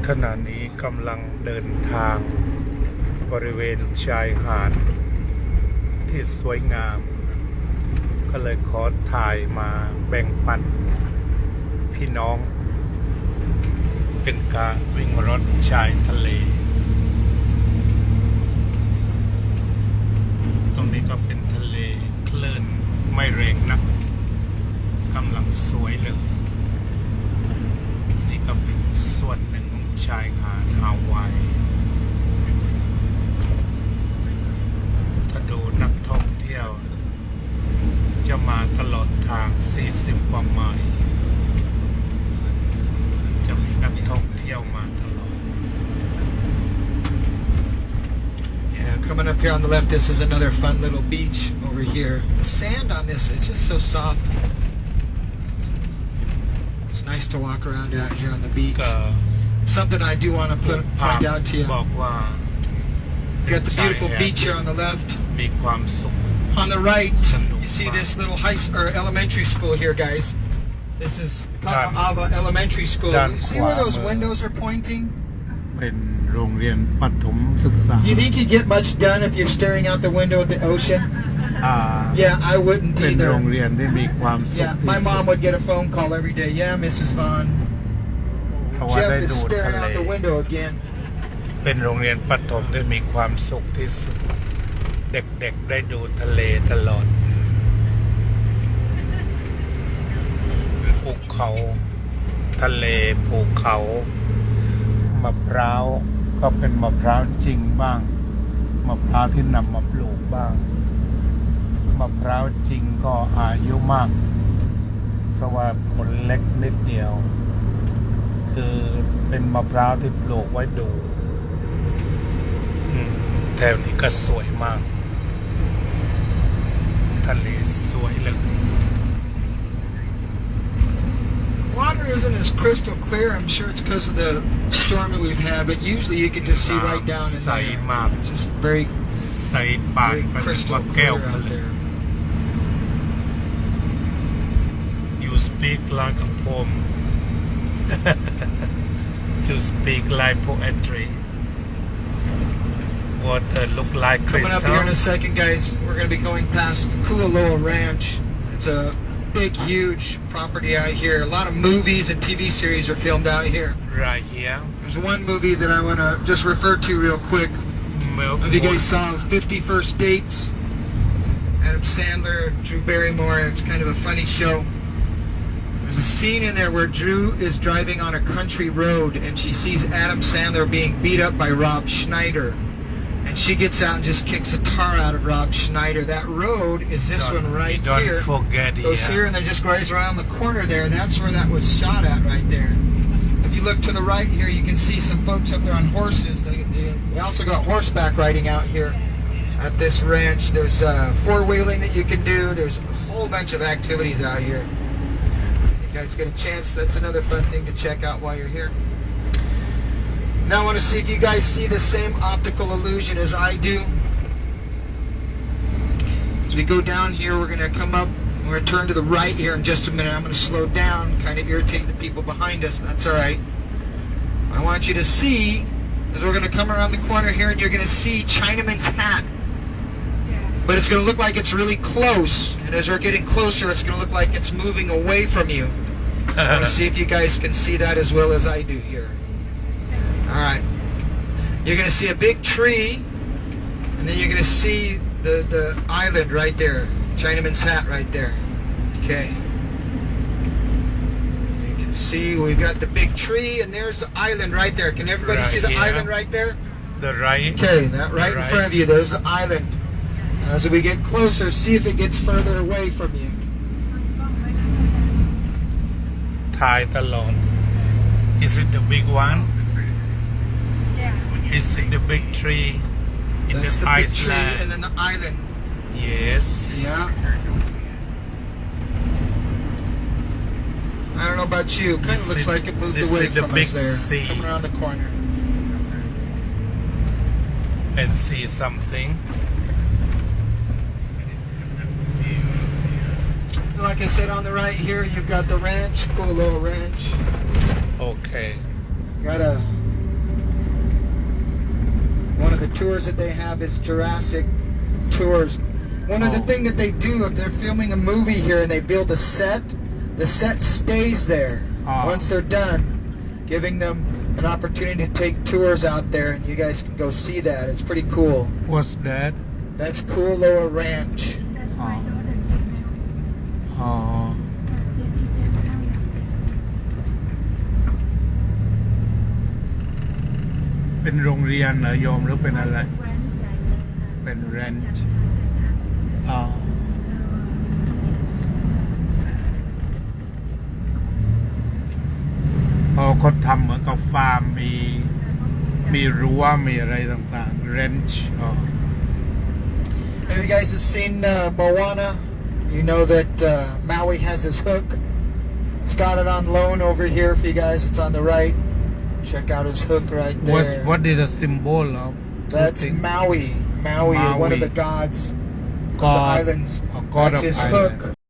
ขณะนี้กำลังเดินทางบริเวณชายหาดที่สวยงามก็เลยขอถ่ายมาแบ่งปันพี่น้องเป็นการวิ่งรถชายทะเลตรงนี้ก็เป็นทะเลคลื่นไม่แรงนักกำลังสวยเลยนี่ก็เป็นส่วนหนึ่งของชายหาดฮาวายถ้าดูนักท่องเที่ยวจะมาตลอดทาง40 กว่าไมล์จะมีนักท่องเที่ยวมาตลอด Yeah, coming up here on the left, this is another fun little beach over here. The sand on this is just so soft. It's nice to walk around out here on the beach. Something I do want to point out to you. บอกว่า You got the beautiful beach here on the left. มีความสุข On the right, you see this little elementary school here, guys. This is Ka'ava Elementary School. You see where those windows are pointing? เป็นโรงเรียนประถมศึกษา You think you'd get much done if you're staring out the window at the ocean? Yeah, I wouldn't เป็น either. โรงเรียนที่มีความสุข Yeah, ที่ my สุด mom would get a phone call every day. Yeah, Mrs. Vaughn. เพราะว่า Jeff ได้ is ดูทะ staring เล out the window again. เป็นโรงเรียนประถมที่มีความสุขที่สุดเด็กๆได้ดูทะเลตลอดภูเขาทะเลภูเขามะพร้าวก็เป็นมะพร้าวจริงบ้างมะพร้าวที่นำมาปลูกบ้างมะพร้าวจริงก็อายุมากเพราะว่าผลเล็กนิดเดียวคือเป็นมะพร้าวที่ปลูกไว้ดูแถวนี้ก็สวยมากทะเลสวยเลย Water isn't as crystal clear. I'm sure it's because of the storm that we've had, but usually you can just see right down in ใส there. มาก It's just very, ใสปาน very เป็นว่า crystal แก้ว clear ผ out ลึก there. You speak like a poem You speak like poetry Water look like Coming up here in a crystal second, guys, we're going to be going past Kualoa Ranch. It's a big, huge property out here. A lot of movies and TV series are filmed out here. right here There's one movie that I want to just refer to real quick. If you guys saw 50 First Dates, Adam Sandler, Drew Barrymore, it's kind of a funny show. There's a scene in there where Drew is driving on a country road and she sees Adam Sandler being beat up by Rob Schneider. And she gets out and just kicks a tar out of Rob Schneider. That road is this one right here. Don't forget Goes here and then just goes around the corner there. That's where that was shot at right there. If you look to the right here, you can see some folks up there on horses. They also got horseback riding out here at this ranch. There's four-wheeling that you can do. There's a whole bunch of activities out here. If you guys get a chance, that's another fun thing to check out while you're here. Now I want to see if you guys see the same optical illusion as I do. As we go down here, we're going to come up. We're going to turn to the right here in just a minute. I'm going to slow down, kind of irritate the people behind us. That's all right. I want you to see, as we're going to come around the corner here, and you're going to see Chinaman's hat. But it's going to look like it's really close. And as we're getting closer, it's going to look like it's moving away from you. I want to see if you guys can see that as well as I do here. All right. You're going to see a big tree, and then you're going to see the island right there. Chinaman's hat right there. Okay. You can see we've got the big tree, and there's the island right there. Can everybody Right see the here. island right there? the right Okay, that right in front of you, there's the island. As we get closer, see if it gets further away from you. ถ่ายตลอด Is it the big one Is it the big tree in That's the the big tree Iceland and then the island. Yes Yeah. I don't know about you. Kind of This looks is- like it moved this away is the from big us there. sea. Coming around the corner. and see something Like I said, on the right here, you've got the ranch, Kualoa Ranch. Okay Got a tours that they have is Jurassic tours. One of the Oh. things that they do if they're filming a movie here and they build a set, the set stays there Oh. once they're done, giving them an opportunity to take tours out there, and you guys can go see that. It's pretty cool. What's that That's Kualoa Ranch. That's my Oh. daughter female. อ๋อ เป็นโรงเรียนเหรอโยมหรือเป็นอะไร เป็นแรนช์อ๋อพอเขาทำเหมือนกับฟาร์มมีรั้วมีอะไรต่างๆแรนช์อ๋อ If you guys have seen Moana, you know that Maui has his hook. It's got it on loan over here for you guys. It's on the right. Check out his hook right there. What is the symbol of That's something? Maui. Maui, one of Maui. the gods of the God islands. God That's of his island. hook.